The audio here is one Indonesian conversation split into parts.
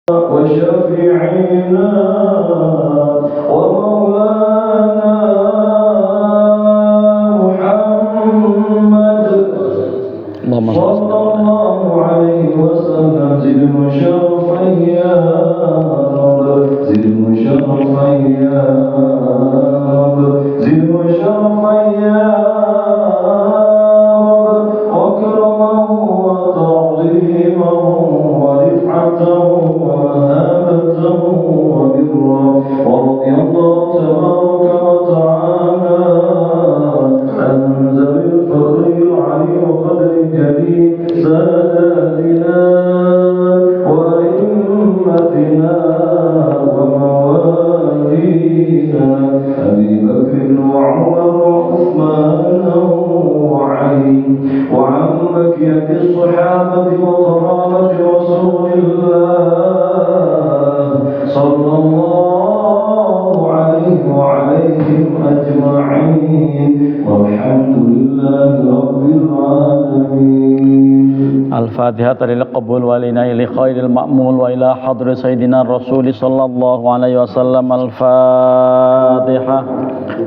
وشفيعنا ومولانا محمد صلى الله عليه وسلم زد مشرفا يا رب زد مشرفا يا رب زد مشرفا يا رب وكرما وتعظيما ورفعة ومهابة وبرا ورضي الله تبارك وتعالى عن ذوي الفضل العلي وقدر الجليل ساداتنا وأئمتنا وموالينا أبي بكر وعمر وعثمان وعلي وعن بقية الصحابة وقرابة رسول الله صلى الله عليه وعليهم أجمعين والحمد لله رب العالمين. الفاتحة للقبول والعناية لخير المأمول وإلى حضر سيدنا الرسول صلى الله عليه وسلم. الفاتحة.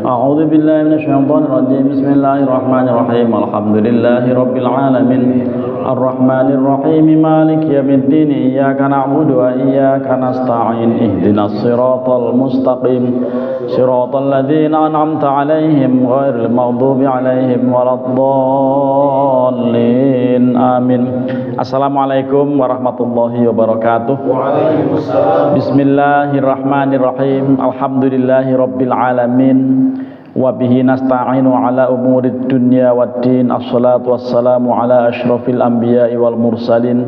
أعوذ بالله من الشيطان الرجيم. بسم الله الرحمن الرحيم. الحمد لله رب العالمين الرحمن الرحيم مالك يوم الدين إياك نعبد وإياك نستعين اهدنا الصراط المستقيم صراط الذين أنعمت عليهم غير المغضوب عليهم ولا الضالين آمين. Assalamualaikum warahmatullahi wabarakatuh. Waalaikumsalam. Bismillahirrahmanirrahim. Alhamdulillahi rabbil alamin. Wa bihi nasta'inu ala umurid dunya waddin. Assalatu wassalamu ala asyrafil anbiya'i wal mursalin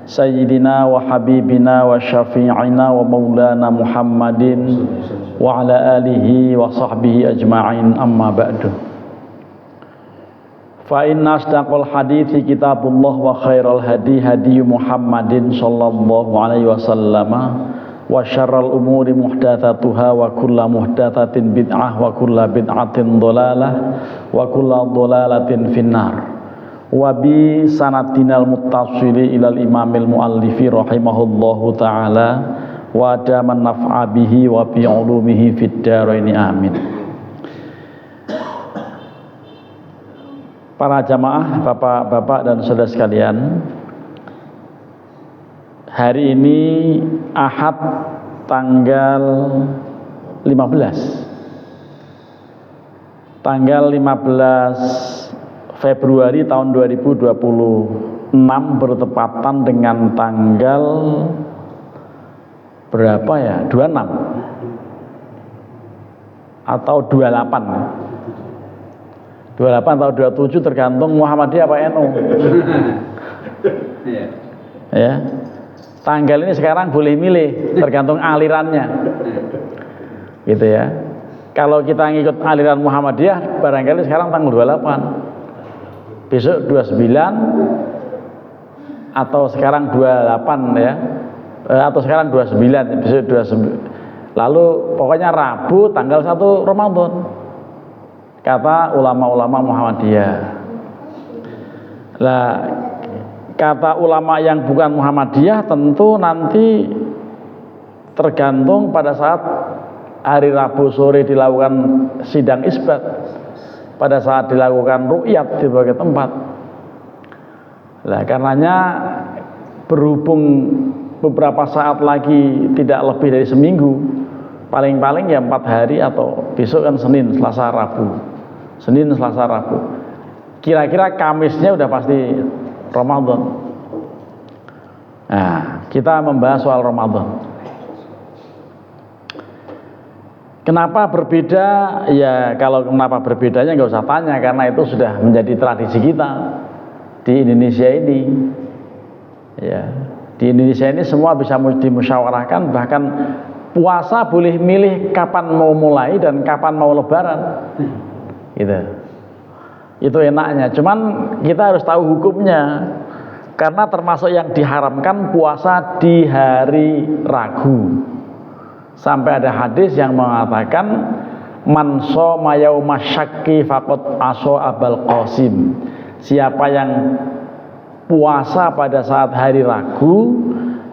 sayyidina wa habibina wa syafi'ina wa maulana Muhammadin wa ala alihi wa sahbihi ajma'in. Amma ba'du. Fa inna asdaqal hadithi kitabullah wa khairal hadi hadi Muhammadin sallallahu alaihi wasallam wa syarral umuri muhdatsatuha wa kullu muhdatsatin bid'ah wa kullu bid'atin dhalalah wa kullu dhalalatin finnar. Wa bi sanadinal muttasili ilal imamil muallifi rahimahullahu taala wa adaman naf'a bihi wa bi ulumihi fid dharaini amin. Para jamaah, bapak-bapak dan saudara sekalian, hari ini Ahad tanggal 15 Februari tahun 2026 bertepatan dengan tanggal berapa ya? 26 atau 28 atau 27 tergantung Muhammadiyah apa NU. Ya. Tanggal ini sekarang boleh milih, tergantung alirannya. Gitu ya. Kalau kita ngikut aliran Muhammadiyah, barangkali sekarang tanggal 28. Besok 29 atau sekarang 28 ya. Atau sekarang 29, besok 29. Lalu pokoknya Rabu tanggal 1 Ramadan. Kata ulama-ulama Muhammadiyah. Lah, kata ulama yang bukan Muhammadiyah tentu nanti tergantung pada saat hari Rabu sore dilakukan sidang isbat, pada saat dilakukan ru'yat di berbagai tempat. Nah, karenanya berhubung beberapa saat lagi tidak lebih dari seminggu, paling-paling ya 4 hari atau besok kan Senin, Selasa, Rabu. Senin, Selasa, Rabu. Kira-kira Kamisnya udah pasti Ramadan. Nah, kita membahas soal Ramadan. Kenapa berbeda? Ya, kalau kenapa berbedanya nggak usah tanya, karena itu sudah menjadi tradisi kita di Indonesia ini. Ya, di Indonesia ini semua bisa dimusyawarahkan, bahkan puasa boleh milih kapan mau mulai dan kapan mau lebaran. Gitu. Itu enaknya. Cuman kita harus tahu hukumnya. Karena termasuk yang diharamkan puasa di hari Ragu. Sampai ada hadis yang mengatakan man shoma yauma syakki faqad aso abal qasim. Siapa yang puasa pada saat hari Ragu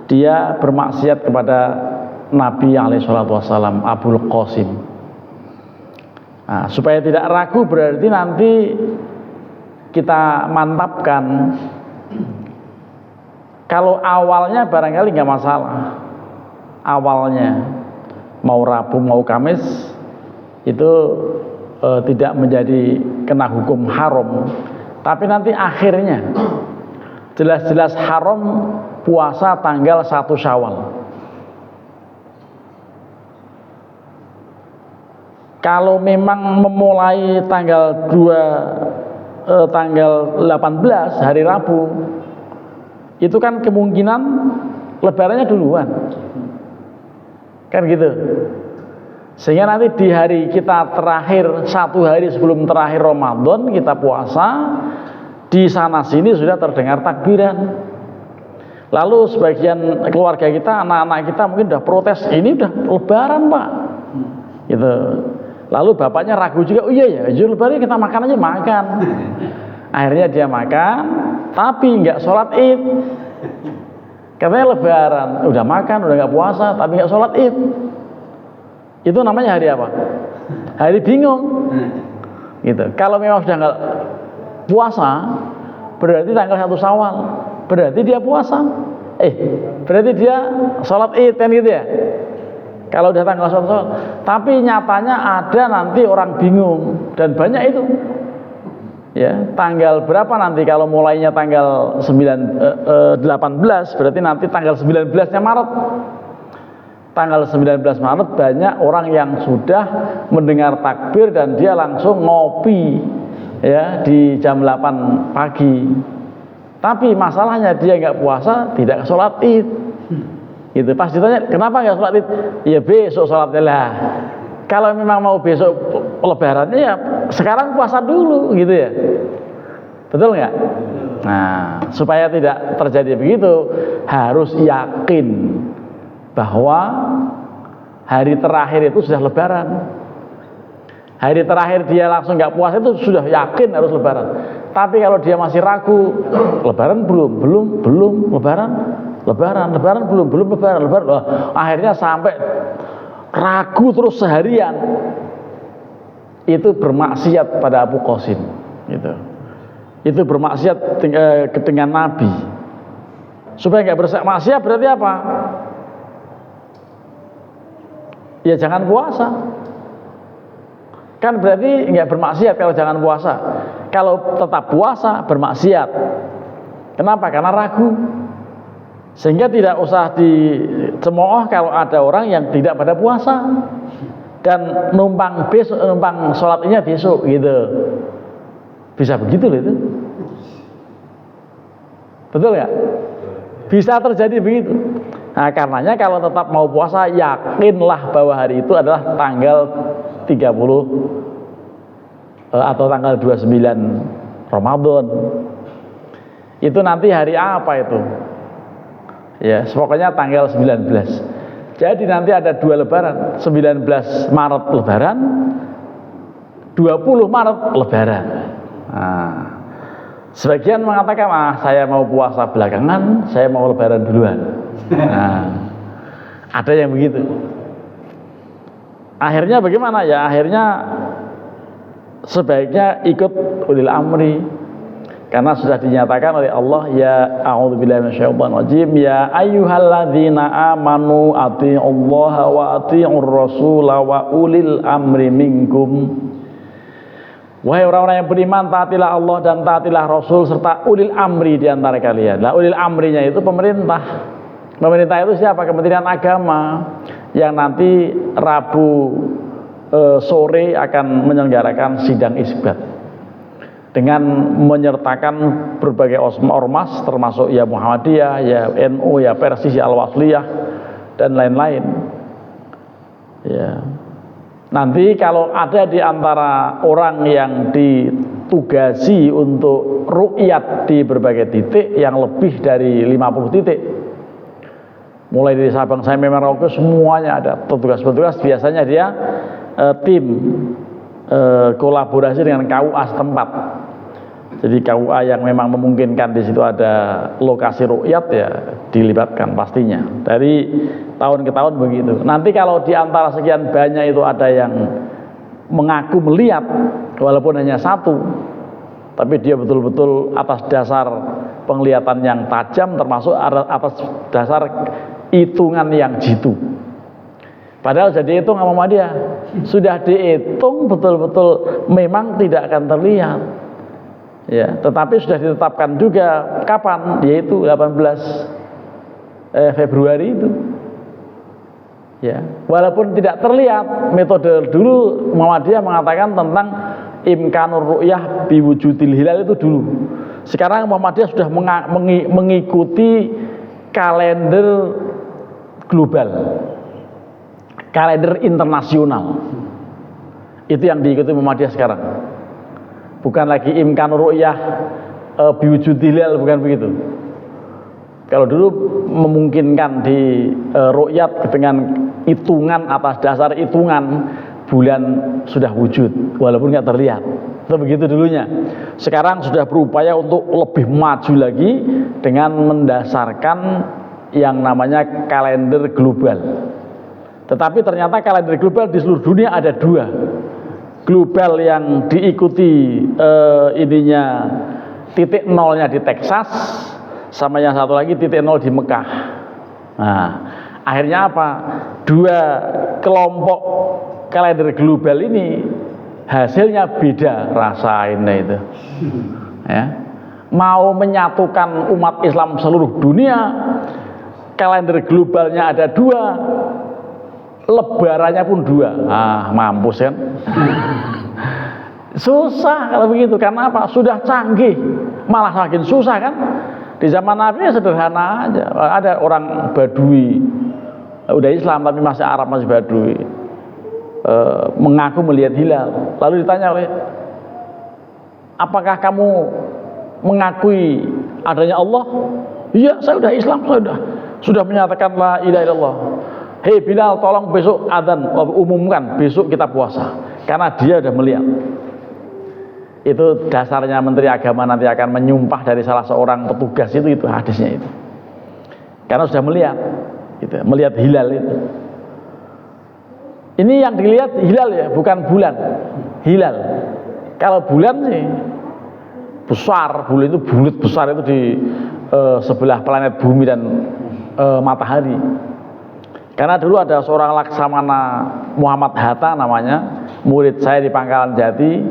dia bermaksiat kepada Nabi SAW, Abul Qasim. Nah, supaya tidak ragu berarti nanti kita mantapkan. Kalau awalnya barangkali nggak masalah, awalnya mau Rabu mau Kamis itu tidak menjadi kena hukum haram, tapi nanti akhirnya jelas-jelas haram puasa tanggal 1 Syawal. Kalau memang memulai tanggal 18 hari Rabu, itu kan kemungkinan lebarannya duluan, kan gitu. Sehingga nanti di hari kita terakhir, 1 hari sebelum terakhir Ramadan kita puasa, di sana sini sudah terdengar takbiran. Lalu sebagian keluarga kita, anak-anak kita mungkin udah protes, ini udah lebaran Pak, gitu. Lalu bapaknya ragu juga, oh iya ya, lebaran kita makan aja, makan. Akhirnya dia makan, tapi nggak sholat id. Katanya lebaran, udah makan, udah nggak puasa, tapi nggak sholat id. Itu namanya hari apa? Hari bingung. Gitu. Kalau memang sudah nggak puasa, berarti tanggal 1 Syawal, berarti dia puasa. Berarti dia sholat id kan gitu ya? Kalau udah tanggal 1 Syawal. Tapi nyatanya ada nanti orang bingung, dan banyak itu. Ya, tanggal berapa nanti kalau mulainya tanggal 18, berarti nanti tanggal 19-nya Maret. Tanggal 19 Maret banyak orang yang sudah mendengar takbir dan dia langsung ngopi ya di jam 8 pagi. Tapi masalahnya dia nggak puasa, tidak sholat id. Gitu. Pas ditanya kenapa nggak sholat id? Ya besok sholatnya lah. Kalau memang mau besok lebarannya ya sekarang puasa dulu gitu ya. Betul nggak? Nah, supaya tidak terjadi begitu, harus yakin bahwa hari terakhir itu sudah lebaran. Hari terakhir dia langsung nggak puasa itu sudah yakin harus lebaran. Tapi kalau dia masih ragu, lebaran belum, lebaran belum, lebaran. Loh, akhirnya sampai ragu terus seharian, itu bermaksiat pada Abu Qasim. Itu bermaksiat dengan Nabi. Supaya nggak bermaksiat berarti apa? Ya jangan puasa. Kan berarti nggak bermaksiat kalau jangan puasa. Kalau tetap puasa bermaksiat. Kenapa? Karena ragu. Sehingga tidak usah dicemooh kalau ada orang yang tidak pada puasa dan numpang sholatnya besok gitu. Bisa begitu loh itu. Betul nggak? Bisa terjadi begitu. Nah, karenanya kalau tetap mau puasa, yakinlah bahwa hari itu adalah tanggal 30 atau tanggal 29 Ramadan. Itu nanti hari apa itu? Ya, pokoknya tanggal 19. Jadi nanti ada 2 lebaran, 19 Maret lebaran, 20 Maret lebaran. Nah, sebagian mengatakan, saya mau puasa belakangan, saya mau lebaran duluan. Nah, ada yang begitu. Akhirnya bagaimana ya? Akhirnya sebaiknya ikut ulil amri, karena sudah dinyatakan oleh Allah, ya a'udzubillahi minasyaitonir rajim, ya ayyuhalladzina amanu athi'ullaha wa athi'ur rasula wa ulil amri minkum. Wahai orang-orang yang beriman, taatilah Allah dan taatilah Rasul serta ulil amri di antara kalian. Nah, ulil amrinya itu pemerintah. Pemerintah itu siapa? Kementerian Agama yang nanti Rabu sore akan menyelenggarakan sidang isbat dengan menyertakan berbagai ormas termasuk ya Muhammadiyah, ya NU, ya Persis, ya Al-Wasliyah dan lain-lain. Ya. Nanti kalau ada di antara orang yang ditugasi untuk ru'yat di berbagai titik yang lebih dari 50 titik, mulai dari Sabang sampai Merauke semuanya ada petugas-petugas, biasanya dia tim kolaborasi dengan KUA setempat. Jadi KUA yang memang memungkinkan di situ ada lokasi ru'yat ya dilibatkan pastinya. Dari tahun ke tahun begitu. Nanti kalau di antara sekian banyak itu ada yang mengaku melihat walaupun hanya satu, tapi dia betul-betul atas dasar penglihatan yang tajam, termasuk atas dasar hitungan yang jitu. Padahal sudah dihitung sama Muhammadiyah, sudah dihitung betul-betul memang tidak akan terlihat. Ya, tetapi sudah ditetapkan juga kapan, yaitu 18 Februari itu. Ya, walaupun tidak terlihat, metode dulu Muhammadiyah mengatakan tentang imkanur ru'yah biwujudil hilal itu dulu. Sekarang Muhammadiyah sudah mengikuti kalender global, kalender internasional. Itu yang diikuti Muhammadiyah sekarang. Bukan lagi imkanur ru'yah biwujudil hilal, bukan begitu. Kalau dulu memungkinkan di ru'yat dengan hitungan atas dasar hitungan bulan sudah wujud walaupun nggak terlihat. Itu begitu dulunya. Sekarang sudah berupaya untuk lebih maju lagi dengan mendasarkan yang namanya kalender global. Tetapi ternyata kalender global di seluruh dunia ada dua. Global yang diikuti ininya titik nolnya di Texas, sama yang satu lagi titik nol di Mekah. Nah, akhirnya apa? Dua kelompok kalender global ini hasilnya beda, rasain itu. Ya. Mau menyatukan umat Islam seluruh dunia, kalender globalnya ada dua, lebarannya pun dua. Mampus kan? Susah kalau begitu. Karena apa? Sudah canggih, malah makin susah kan? Di zaman Nabi ya sederhana aja. Ada orang Badui, udah Islam tapi masih Arab, masih Badui, mengaku melihat hilal. Lalu ditanya oleh, apakah kamu mengakui adanya Allah? Iya, saya udah Islam, saya sudah menyatakan la ilaha illallah. Hei Bilal, tolong besok adzan, umumkan besok kita puasa, karena dia udah melihat. Itu dasarnya Menteri Agama nanti akan menyumpah dari salah seorang petugas itu hadisnya itu, karena sudah melihat, gitu, melihat hilal itu. Ini yang dilihat hilal ya, bukan bulan. Hilal. Kalau bulan sih besar, bulan itu bulat besar itu di sebelah planet bumi dan matahari. Karena dulu ada seorang Laksamana Muhammad Hatta namanya, murid saya di Pangkalan Jati,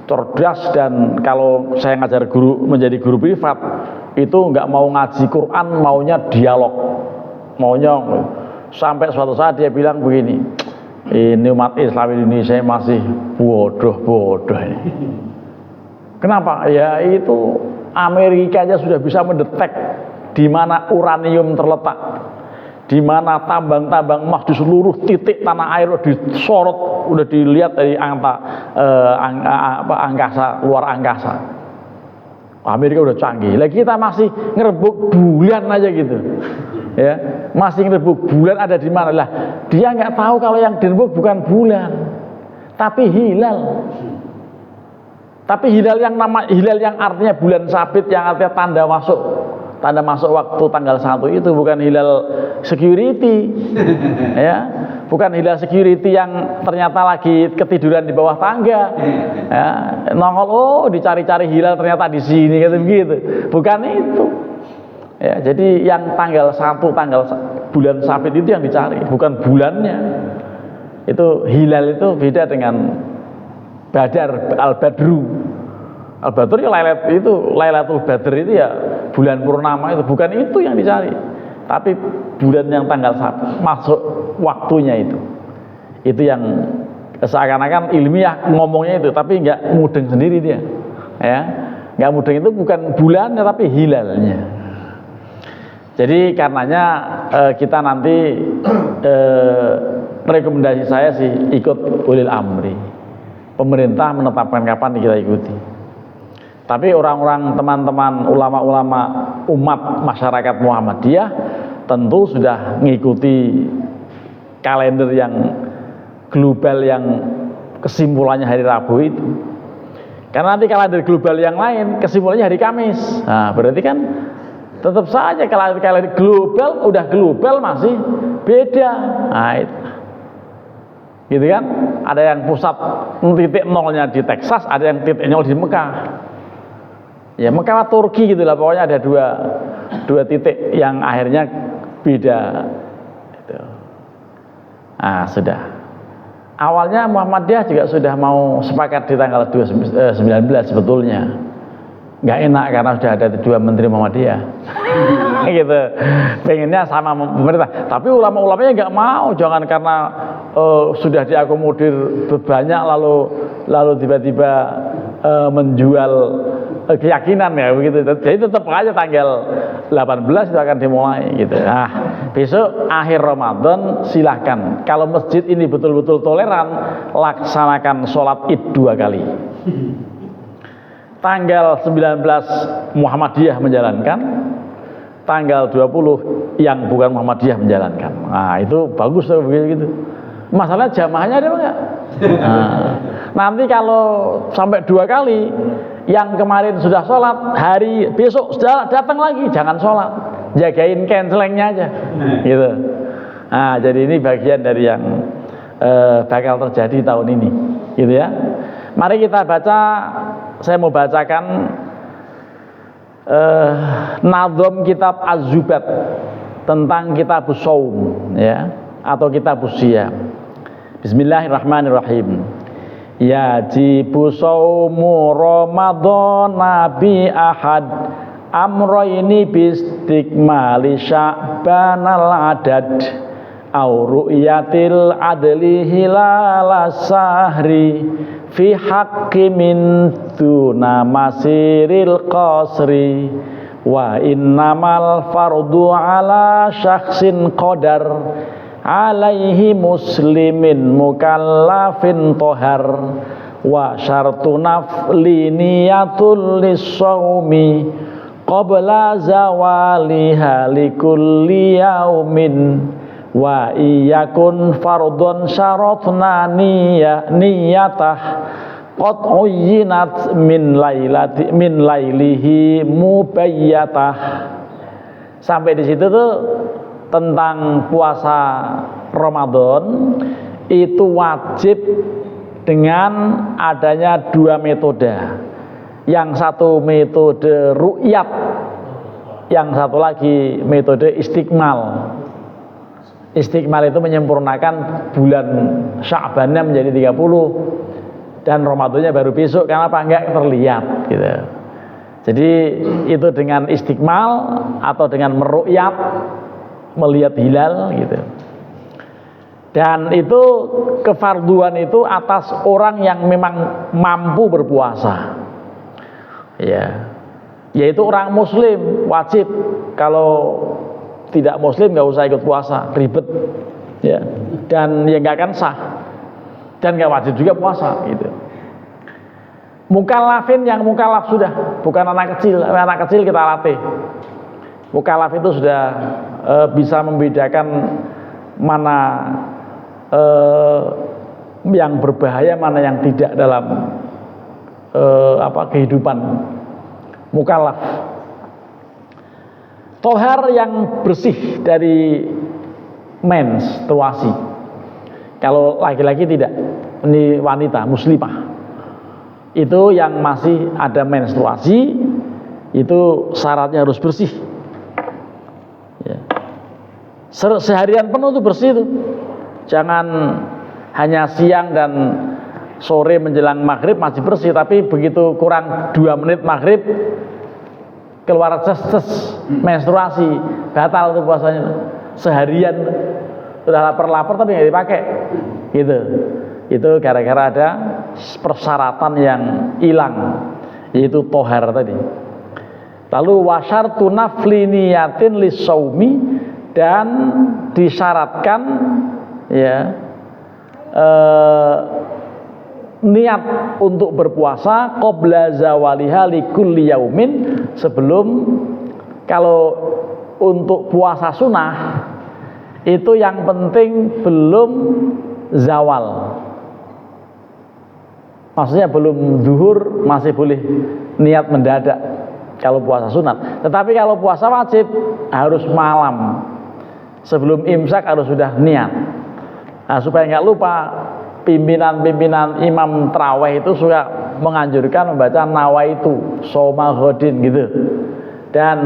cerdas, dan kalau saya ngajar menjadi guru privat itu nggak mau ngaji Quran, maunya dialog, maunya sampai suatu saat dia bilang begini, ini umat Islam Indonesia masih bodoh ini. Kenapa? Ya itu Amerika aja sudah bisa mendetek di mana uranium terletak, di mana tambang-tambang emas di seluruh titik tanah air disorot, udah dilihat dari angkasa, luar angkasa. Amerika udah canggih. Lagi kita masih ngerebut bulan aja gitu. Ya, masih ngerebut bulan ada di mana lah? Dia nggak tahu kalau yang direbut bukan bulan, tapi hilal. Tapi hilal yang artinya bulan sabit, yang artinya tanda masuk waktu tanggal 1 itu bukan hilal security. Ya, bukan hilal security yang ternyata lagi ketiduran di bawah tangga. Ya, nongol dicari-cari hilal ternyata di sini gitu. Bukan itu. Ya, jadi yang tanggal 1 bulan sabit itu yang dicari, bukan bulannya. Itu hilal itu beda dengan Badar, Al-Badru. Al-Badru ya Lailatul Badr itu ya bulan purnama itu, bukan itu yang dicari. Tapi bulan yang tanggal 1 masuk waktunya itu. Itu yang seakan-akan ilmiah ngomongnya itu, tapi nggak mudeng sendiri dia. Ya, nggak mudeng itu bukan bulannya tapi hilalnya. Jadi karenanya kita nanti rekomendasi saya sih ikut ulil amri. Pemerintah menetapkan kapan kita ikuti. Tapi orang-orang, teman-teman, ulama-ulama umat masyarakat Muhammadiyah tentu sudah mengikuti kalender yang global yang kesimpulannya hari Rabu itu. Karena nanti kalender global yang lain kesimpulannya hari Kamis. Nah, berarti kan tetap saja kalender global udah global masih beda. Nah, itu. Gitu kan? Ada yang pusat titik nolnya di Texas, ada yang titik nol di Mekah. Ya Mekah Turki gitu lah, pokoknya ada dua titik yang akhirnya beda. Gitu. Nah, sudah. Awalnya Muhammadiyah juga sudah mau sepakat di tanggal 19 sebetulnya. Nggak enak karena sudah ada 2 menteri Muhammadiyah. Gitu. Pengennya sama pemerintah. Tapi ulama-ulamanya nggak mau, jangan karena sudah diakomodir banyak lalu tiba-tiba menjual keyakinan ya begitu. Jadi tetap aja tanggal 18 itu akan dimulai gitu. Nah, besok akhir Ramadan silahkan. Kalau masjid ini betul-betul toleran, laksanakan sholat Id 2 kali. Tanggal 19 Muhammadiyah menjalankan, tanggal 20 yang bukan Muhammadiyah menjalankan. Nah, itu bagus tuh begitu. Masalah jamaahnya ada enggak? Nah, nanti kalau sampai 2 kali, yang kemarin sudah sholat, hari besok sudah datang lagi, jangan sholat, jagain cancelingnya aja, gitu. Nah, jadi ini bagian dari yang bakal terjadi tahun ini, gitu ya. Mari kita baca, saya mau bacakan nadhom kitab Az-Zubat tentang kitabus shaum, ya, atau kitabus siyam. Bismillahirrahmanirrahim. Yajibu shaumu Ramadhana bi ahad amroini bistikmali sya'banal adad au ru'yatil adli hilal sahri fi haqqi min duna masiril qasri wa innamal fardu ala syakhsin qadar alaihi muslimin mukallafin tohar wa syartu nafli niyatul lissaumi qabla zawaliha likulli yaumin wa iyakun fardun syaratna niyatah qad uyyinat min lailihi mubayyatah. Sampai di situ tuh tentang puasa Ramadan itu wajib dengan adanya 2 metode. Yang satu metode ru'yat, yang satu lagi metode istikmal. Istikmal itu menyempurnakan bulan Sya'bannya menjadi 30 dan Ramadannya baru besok, karena apa? Enggak terlihat gitu. Jadi itu dengan istikmal atau dengan meru'yat, melihat hilal gitu. Dan itu kefarduan itu atas orang yang memang mampu berpuasa. Ya. Yaitu orang muslim wajib. Kalau tidak muslim nggak usah ikut puasa, ribet. Ya. Dan ya nggak akan sah. Dan nggak wajib juga puasa gitu. Mukallafin yang mukallaf sudah, bukan anak kecil. Anak kecil kita latih. Mukallaf itu sudah bisa membedakan mana yang berbahaya, mana yang tidak dalam kehidupan mukallaf. Tohar yang bersih dari menstruasi. Kalau laki-laki tidak, ini wanita muslimah. Itu yang masih ada menstruasi, itu syaratnya harus bersih. Seharian penuh tuh bersih tuh. Jangan hanya siang dan sore menjelang maghrib masih bersih, tapi begitu kurang 2 menit maghrib keluar ces menstruasi, batal tuh puasanya. Seharian sudah lapar-lapar tapi nggak dipakai, gitu. Itu gara-gara ada persyaratan yang hilang, yaitu tohar tadi. Lalu wasyartu nafli niyatin lissaumi, dan disyaratkan ya niat untuk berpuasa qabla zawaliha likulli yaumin, sebelum, kalau untuk puasa sunnah itu yang penting belum zawal Maksudnya belum zuhur masih boleh niat mendadak kalau puasa sunat. Tetapi kalau puasa wajib harus malam. Sebelum imsak harus sudah niat. Nah, supaya nggak lupa, pimpinan-pimpinan imam tarawih itu suka menganjurkan membaca nawaitu soma ghodin gitu. Dan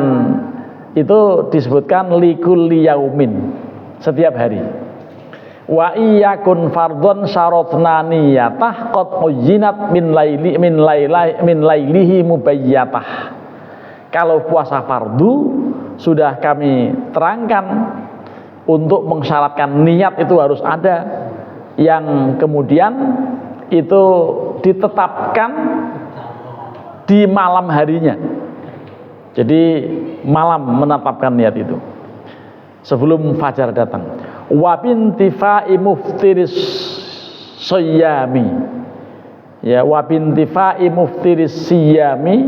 itu disebutkan likulli yaumin, setiap hari. Wa iyakun fardhon syaratna niyatah qad uyyinat min lailihi mubayyatah. Kalau puasa fardu sudah kami terangkan untuk mensyaratkan niat itu harus ada, yang kemudian itu ditetapkan di malam harinya. Jadi malam menetapkan niat itu sebelum fajar datang. Wa bintifai muftiris siyami, ya, wa bintifai muftiris siyami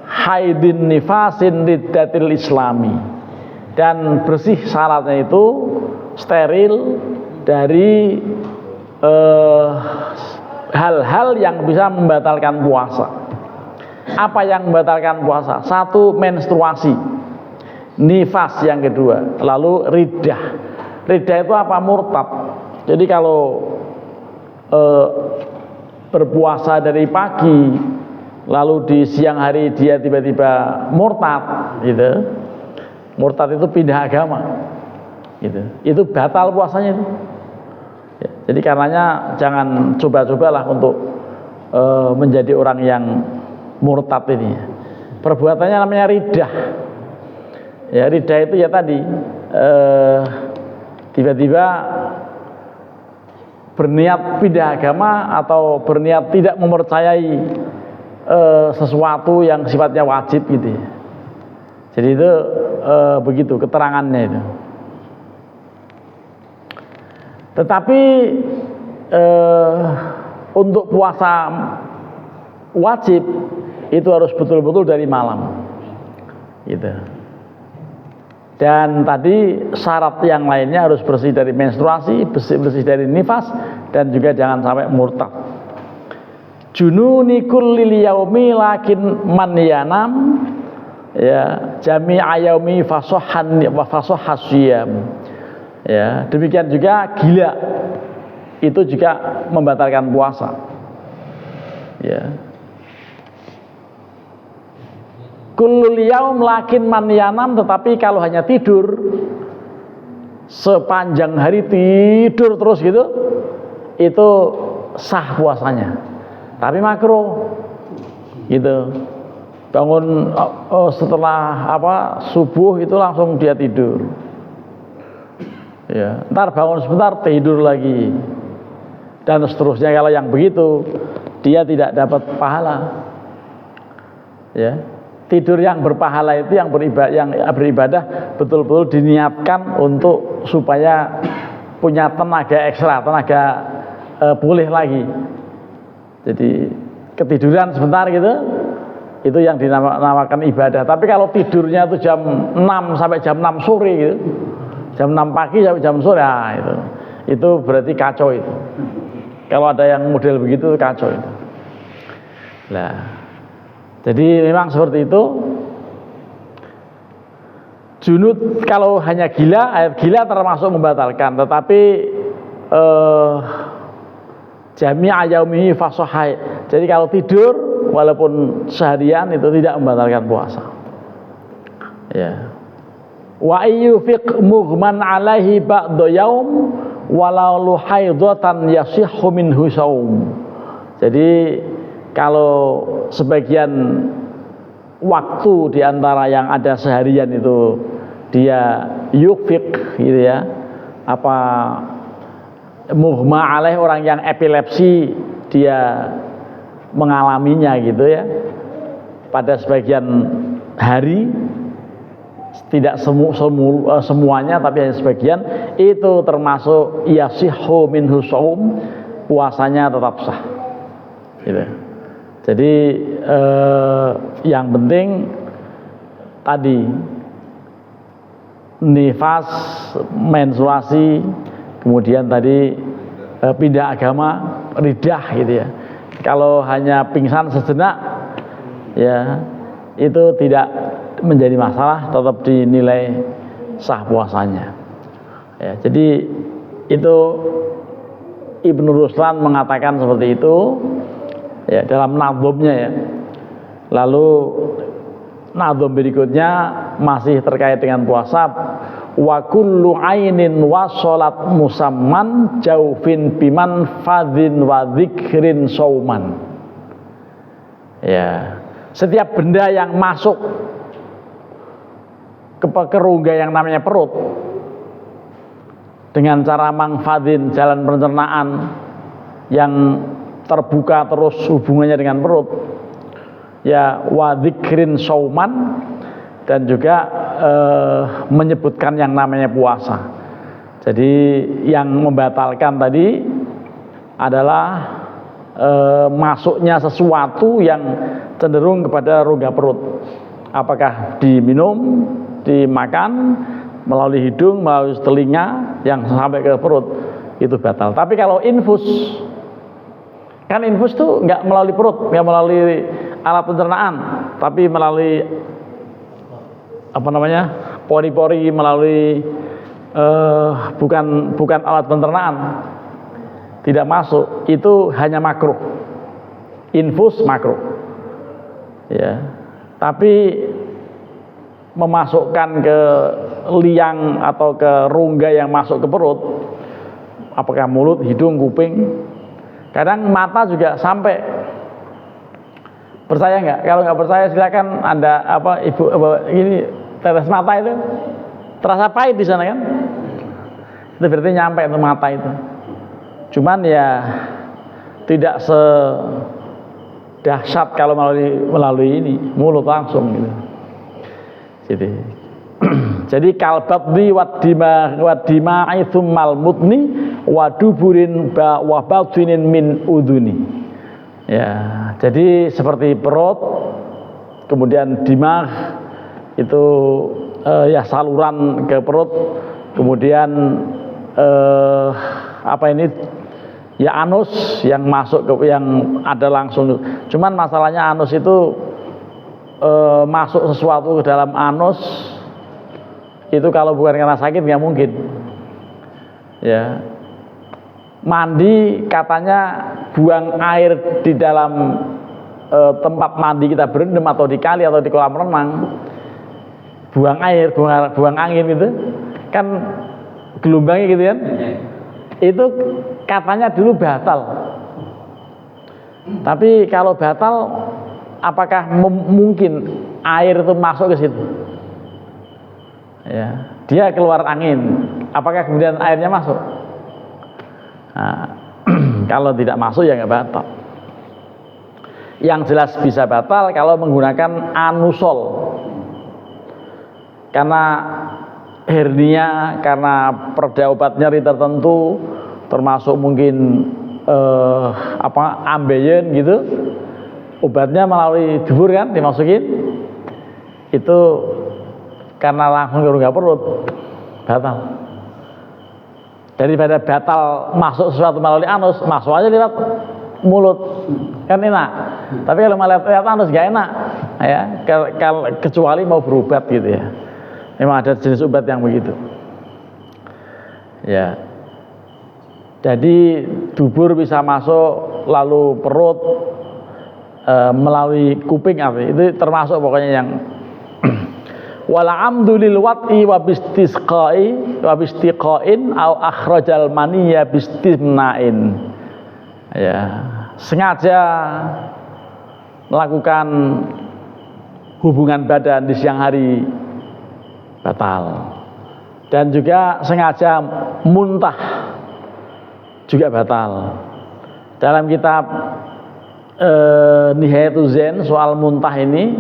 haidin nifasin riddatil islami, dan bersih syaratnya itu steril dari hal-hal yang bisa membatalkan puasa. Apa yang membatalkan puasa? Satu, menstruasi, nifas yang kedua, lalu riddah. Riddah itu apa? Murtad. Jadi kalau berpuasa dari pagi, lalu di siang hari dia tiba-tiba murtad, gitu. Murtad itu pindah agama, gitu. Itu batal puasanya itu. Ya, jadi karenanya jangan coba-cobalah untuk menjadi orang yang murtad ini. Perbuatannya namanya riddah. Ya, riddah itu ya tadi tiba-tiba berniat pindah agama atau berniat tidak mempercayai sesuatu yang sifatnya wajib gitu ya. Jadi itu begitu keterangannya itu. Tetapi untuk puasa wajib itu harus betul-betul dari malam gitu. Dan tadi syarat yang lainnya harus bersih dari menstruasi, bersih dari nifas, dan juga jangan sampai murtad. Jununi kullil yaumi lakin man yanam, ya, jami'a yaumi fasahhan wa fasahhasyam. Ya, demikian juga gila itu juga membatalkan puasa. Ya. Kullul yaum lakin man yanam, tetapi kalau hanya tidur sepanjang hari, tidur terus gitu, itu sah puasanya. Tapi makruh gitu. Bangun setelah subuh itu langsung dia tidur. Ya, ntar bangun sebentar tidur lagi. Dan seterusnya. Kalau yang begitu dia tidak dapat pahala. Ya. Tidur yang berpahala itu yang beribadah betul-betul diniatkan untuk supaya punya tenaga ekstra, tenaga pulih lagi. Jadi ketiduran sebentar gitu, itu yang dinamakan ibadah. Tapi kalau tidurnya itu jam 6 sampai jam 6 sore gitu, jam 6 pagi sampai jam sore, nah itu berarti kacau itu. Kalau ada yang model begitu kacau itu. Nah, jadi memang seperti itu. Junud kalau hanya gila, ayat gila termasuk membatalkan. Tetapi jami'a yaumihi fasahai. Jadi kalau tidur walaupun seharian itu tidak membatalkan puasa. Ya. Wa ayyufiq mughman alaihi ba'da yaum walau haidatan yasihhu minhu shaum. Jadi kalau sebagian waktu diantara yang ada seharian itu dia yufik gitu ya, apa mughma alaih, orang yang epilepsi dia mengalaminya gitu ya, pada sebagian hari, tidak semuanya tapi hanya sebagian, itu termasuk yasihhu minhu shaum, puasanya tetap sah gitu. Jadi yang penting tadi nifas, menstruasi, kemudian tadi pindah agama, riddah gitu ya. Kalau hanya pingsan sejenak, ya itu tidak menjadi masalah, tetap dinilai sah puasanya. Ya, jadi itu Ibnu Ruslan mengatakan seperti itu, ya dalam nadhumnya ya. Lalu nadhum berikutnya masih terkait dengan puasa. Wa kullu ainin wasolat musamman jaufin biman fadhin wa dzikrin sauman. Ya, setiap benda yang masuk ke rongga yang namanya perut dengan cara mangfadhin, jalan pencernaan yang terbuka terus hubungannya dengan perut, ya wa dzikrin sauman, dan juga menyebutkan yang namanya puasa. Jadi yang membatalkan tadi adalah masuknya sesuatu yang cenderung kepada rongga perut, apakah diminum, dimakan, melalui hidung, melalui telinga yang sampai ke perut, itu batal. Tapi kalau infus, kan infus tuh nggak melalui perut, nggak melalui alat pencernaan, tapi melalui pori-pori, melalui bukan alat pencernaan, tidak masuk, itu hanya makruh. Infus makruh, ya. Tapi memasukkan ke liang atau ke rongga yang masuk ke perut, apakah mulut, hidung, kuping, kadang mata juga sampai. Percaya nggak? Kalau nggak percaya silakan Anda ibu ini tetes mata itu terasa pahit di sana kan? Itu berarti nyampe ke mata itu. Cuman ya tidak sedahsyat kalau melalui ini mulut langsung gitu. Jadi kalbatni waddima'i tsummal mutni waduburin wa batinin min uduni. Ya, jadi seperti perut, kemudian dimah itu ya saluran ke perut, kemudian ya anus yang masuk ke yang ada langsung. Cuman masalahnya anus itu masuk sesuatu ke dalam anus itu kalau bukan karena sakit nggak mungkin. Ya, mandi katanya buang air di dalam tempat mandi kita berendam atau di kali atau di kolam renang, buang air, buang angin itu kan gelombangnya gitu kan, itu katanya dulu batal. Tapi kalau batal, apakah mungkin air itu masuk ke situ? Ya, dia keluar angin, apakah kemudian airnya masuk? Nah, kalau tidak masuk ya nggak batal. Yang jelas bisa batal kalau menggunakan anusol, karena hernia, karena perda obat nyeri tertentu, termasuk mungkin ambeien gitu, obatnya melalui dubur kan dimasukin, itu karena langsung ke rongga perut, batal. Daripada batal masuk sesuatu melalui anus, masuk aja lewat mulut, kan enak. Tapi kalau lewat anus gak enak, ya. Kecuali mau berobat gitu ya. Memang ada jenis obat yang begitu. Ya. Jadi dubur bisa masuk, lalu perut, melalui kuping itu termasuk pokoknya yang wala amdu lil wat'i wa bistiqain au akhrajal maniyya bistimnain. Ya, sengaja melakukan hubungan badan di siang hari batal. Dan juga sengaja muntah juga batal. Dalam kitab Nihayatul Zain soal muntah ini,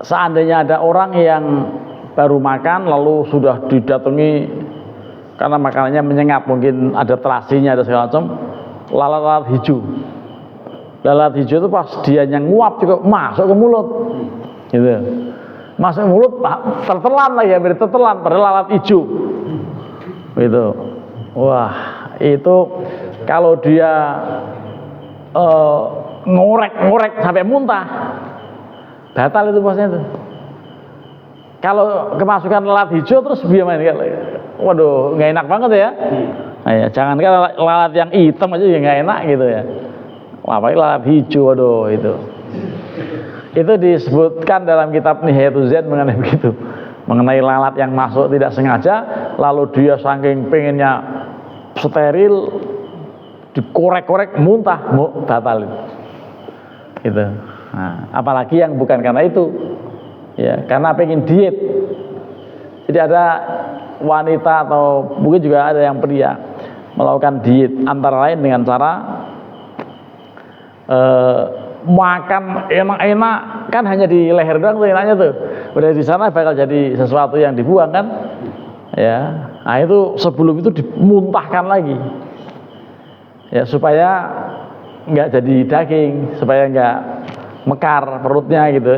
seandainya ada orang yang baru makan lalu sudah didatangi karena makanannya menyengat, mungkin ada terasinya, ada segala macam, lalat hijau. Lalat hijau itu pas dia yang nguap juga masuk ke mulut, gitu. Masuk ke mulut, tertelan lagi, hampir tertelan, padahal lalat hijau, gitu. Wah, itu kalau dia ngorek sampai muntah, batal itu puasanya itu. Kalau kemasukan lalat hijau terus gimana? Waduh, nggak enak banget ya. Nah, ya jangan kan lalat yang hitam aja ya nggak enak gitu ya. Wah, apalagi lalat hijau, waduh itu. Itu disebutkan dalam kitab Nihayatuz Zaid mengenai begitu, mengenai lalat yang masuk tidak sengaja, lalu dia saking pengennya steril, dikorek-korek muntah, batal itu. Nah, apalagi yang bukan karena itu, ya karena pengen diet. Jadi ada wanita atau mungkin juga ada yang pria melakukan diet antara lain dengan cara makan enak-enak, kan hanya di leher doang tuh enaknya tuh, udah di sana bakal jadi sesuatu yang dibuang kan, ya. Nah itu sebelum itu dimuntahkan lagi, ya supaya nggak jadi daging, supaya nggak mekar perutnya gitu.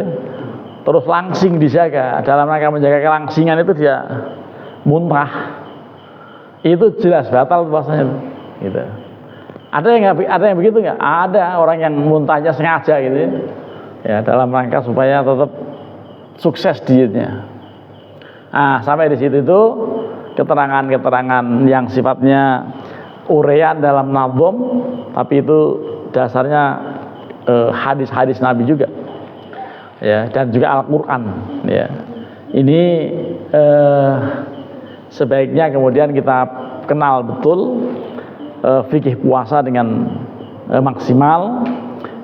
Terus langsing dijaga, dalam rangka menjaga kelangsingan itu dia muntah, itu jelas batal puasanya gitu. Ada yang begitu nggak? Ada orang yang muntahnya sengaja gitu ya, dalam rangka supaya tetap sukses dietnya. Nah sampai di situ itu keterangan-keterangan yang sifatnya urean dalam nazom, tapi itu dasarnya hadis-hadis Nabi juga, ya, dan juga Al-Quran. Ya. Ini sebaiknya kemudian kita kenal betul fikih puasa dengan maksimal,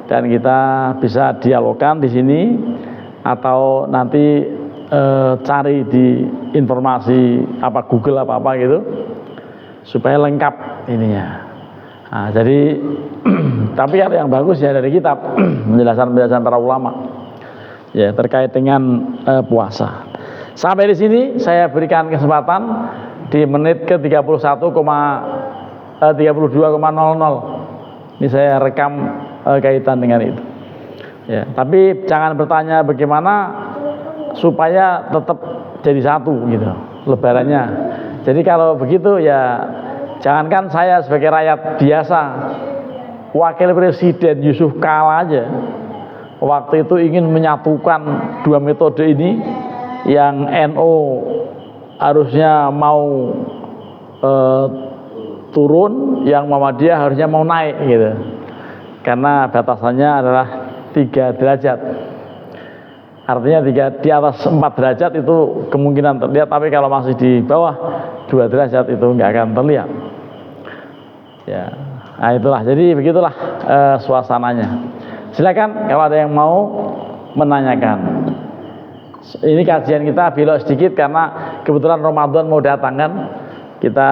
dan kita bisa dialogkan di sini atau nanti cari di informasi apa Google apa gitu supaya lengkap ininya. Nah, jadi tapi ada yang bagus ya dari kitab penjelasan-penjelasan para ulama ya terkait dengan puasa. Sampai di sini saya berikan kesempatan di menit ke 32,00. Ini saya rekam kaitan dengan itu. Ya, tapi jangan bertanya bagaimana supaya tetap jadi satu gitu lebarannya. Jadi kalau begitu ya jangankan saya sebagai rakyat biasa, Wakil Presiden Yusuf Kala aja waktu itu ingin menyatukan dua metode ini, yang NU harusnya mau turun, yang Muhammadiyah harusnya mau naik gitu, karena batasannya adalah 3 derajat. Artinya di atas 4 derajat itu kemungkinan terlihat, tapi kalau masih di bawah 2 derajat itu nggak akan terlihat. Ya, nah itulah. Jadi begitulah suasananya. Silakan kalau ada yang mau menanyakan. Ini kajian kita belok sedikit karena kebetulan Ramadan mau datang kan. Kita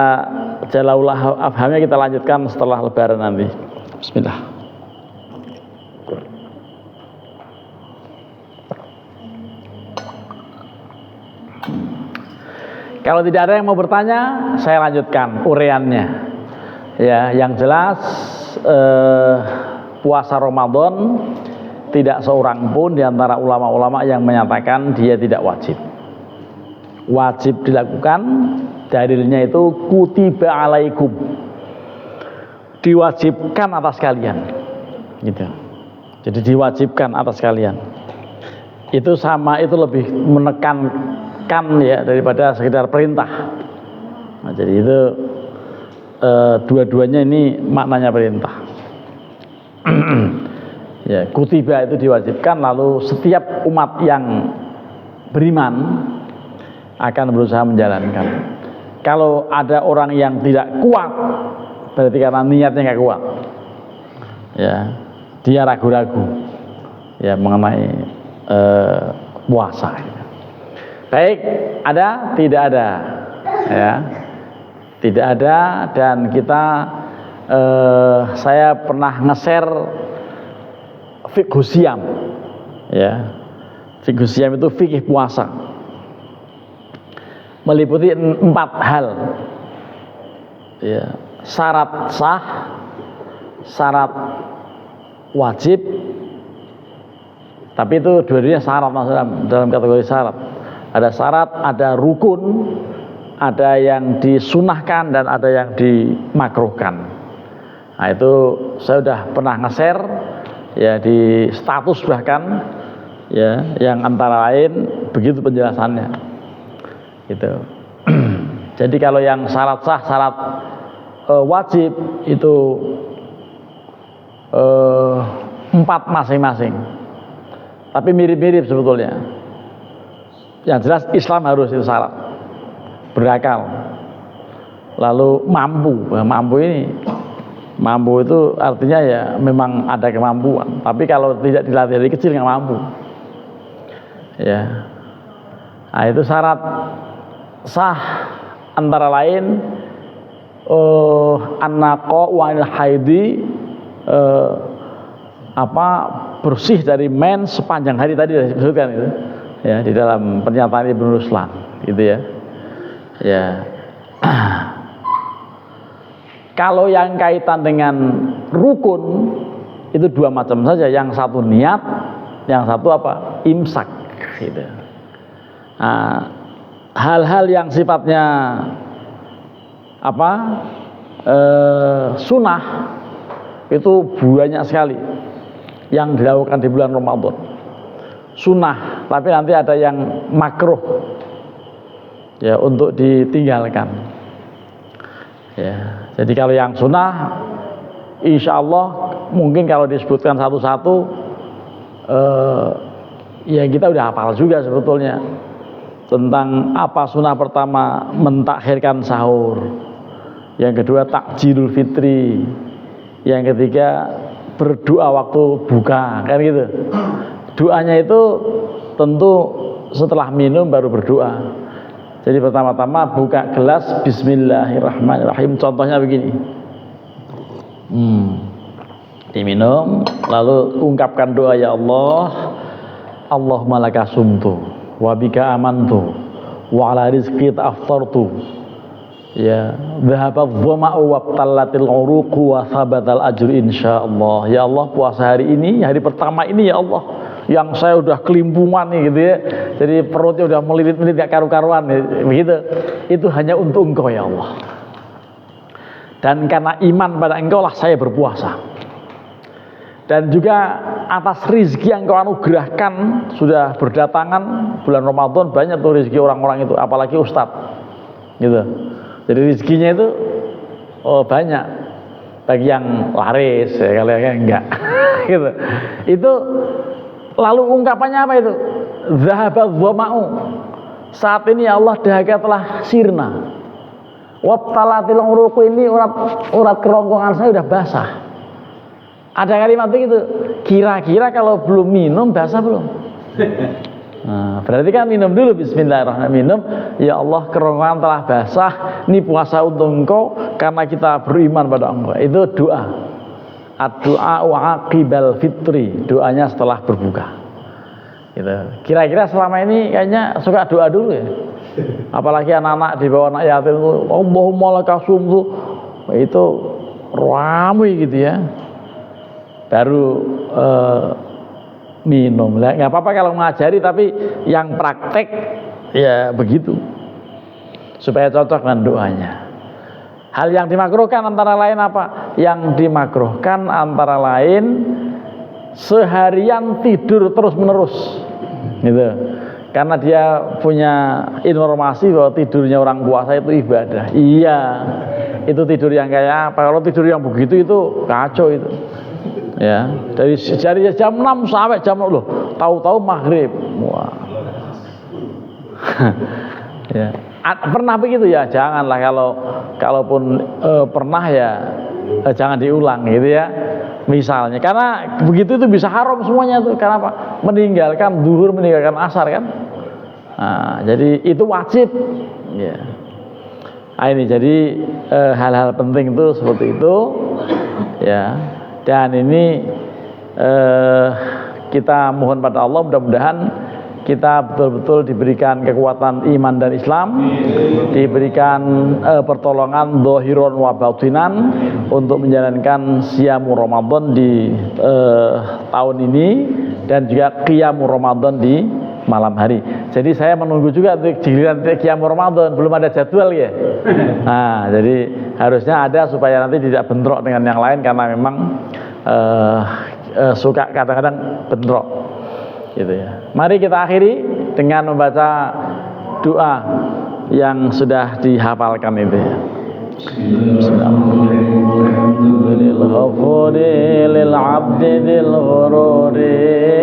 jalaulah afhamnya kita lanjutkan setelah lebaran nanti. Bismillah. Kalau tidak ada yang mau bertanya, saya lanjutkan ureannya. Ya, yang jelas puasa Ramadan tidak seorang pun di antara ulama-ulama yang menyatakan dia tidak wajib. Wajib dilakukan, dalilnya itu kutiba alaikum, diwajibkan atas kalian gitu. Jadi diwajibkan atas kalian. Itu sama, itu lebih menekankan ya daripada sekedar perintah. Nah, jadi itu dua-duanya ini maknanya perintah. Ya, kutiba itu diwajibkan, lalu setiap umat yang beriman akan berusaha menjalankan. Kalau ada orang yang tidak kuat, berarti karena niatnya nggak kuat. Ya, dia ragu-ragu ya mengenai puasa. Baik, ada? Tidak ada. Ya, tidak ada. Dan kita, saya pernah nge-share fikih siam. Ya, fikih siam itu fikih puasa. Meliputi 4 hal, ya, syarat sah, syarat wajib, tapi itu dua-duanya syarat, maksudnya dalam kategori syarat. Ada syarat, ada rukun, ada yang disunahkan dan ada yang dimakruhkan. Nah, itu saya sudah pernah nge-share ya di status bahkan ya, yang antara lain begitu penjelasannya gitu. Jadi kalau yang syarat sah, syarat wajib itu 4 masing-masing, tapi mirip-mirip sebetulnya. Yang jelas Islam harus itu syarat, berakal, lalu mampu itu artinya ya memang ada kemampuan, tapi kalau tidak dilatih dari kecil nggak mampu ya. Nah, itu syarat sah antara lain an-naqa wa al-haidi, bersih dari mens sepanjang hari, tadi sudah disebutkan itu ya di dalam pernyataan Ibnu Ruslan gitu ya. Ya. Kalau yang kaitan dengan rukun itu 2 macam saja, yang satu niat, yang satu imsak gitu. Nah, hal-hal yang sifatnya sunnah itu banyak sekali yang dilakukan di bulan Ramadan, sunnah, tapi nanti ada yang makruh ya untuk ditinggalkan ya. Jadi kalau yang sunnah insya Allah mungkin kalau disebutkan satu-satu ya kita udah hafal juga sebetulnya. Tentang apa sunnah pertama, mentakhirkan sahur, yang kedua takjilul fitri, yang ketiga berdoa waktu buka, kan gitu. Doanya itu tentu setelah minum baru berdoa. Jadi pertama-tama buka gelas bismillahirrahmanirrahim, contohnya begini, diminum lalu ungkapkan doa, ya Allah, Allahumma laka sumtu wa bika amantu wa ala rizqi aftartu ya dhahabat dhama'u wa tallatil uruqu wa thabatal ajru insyaallah. Ya Allah, puasa hari ini, hari pertama ini ya Allah, yang saya udah kelimpungan nih gitu ya, jadi perutnya udah melilit-lilit gak karu-karuan begitu, itu hanya untuk Engkau ya Allah, dan karena iman pada Engkau lah saya berpuasa. Dan juga atas rizki yang Kau anugerahkan, sudah berdatangan bulan Ramadan, banyak tuh rizki orang-orang itu, apalagi ustadz gitu. Jadi rizkinya itu banyak, bagi yang laris ya, kalau yang enggak gitu. Itu lalu ungkapannya apa itu? Zahabat dhama'u, saat ini ya Allah dahaga telah sirna. Wattalatil uruqu, ini urat kerongkongan saya udah basah. Ada kalimat begitu. Kira-kira kalau belum minum basah belum? Nah, berarti kan minum dulu, bismillahirrahmanirrahim, minum, ya Allah kerongkongan telah basah, ini puasa untuk Engkau karena kita beriman pada Engkau. Itu doa. Ad-du'a wa aqibal fitri, doanya setelah berbuka. Gitu. Kira-kira selama ini kayaknya suka doa dulu ya. Apalagi anak-anak di bawah anak yatim itu, Allahumma laka sumtu, itu ramai gitu ya. Baru minum lah, nggak apa-apa kalau mengajari, tapi yang praktek ya begitu supaya cocok dengan doanya. Hal yang dimakruhkan antara lain apa? Yang dimakruhkan antara lain seharian tidur terus menerus gitu, karena dia punya informasi bahwa tidurnya orang puasa itu ibadah. Iya, itu tidur yang kayak apa? Kalau tidur yang begitu itu kacau itu ya, dari jam 6 sampai jam loh, tahu-tahu maghrib. Wah. Ya. Pernah begitu ya, janganlah, kalaupun pernah ya jangan diulang gitu ya. Misalnya, karena begitu itu bisa haram semuanya tuh. Karena apa? Meninggalkan zuhur, meninggalkan asar kan. Nah, jadi itu wajib. Ya. Nah, ini jadi hal-hal penting itu seperti itu. Ya. Dan ini kita mohon pada Allah, mudah-mudahan kita betul-betul diberikan kekuatan iman dan Islam, diberikan pertolongan zahiran wa batinan untuk menjalankan siamu Ramadan di tahun ini, dan juga qiyamu Ramadan di malam hari. Jadi saya menunggu juga untuk giliran Qiyam Ramadan, belum ada jadwal ya. Nah, jadi harusnya ada supaya nanti tidak bentrok dengan yang lain karena memang suka kadang-kadang bentrok gitu ya. Mari kita akhiri dengan membaca doa yang sudah dihafalkan itu ya. Bismillahirrahmanirrahim.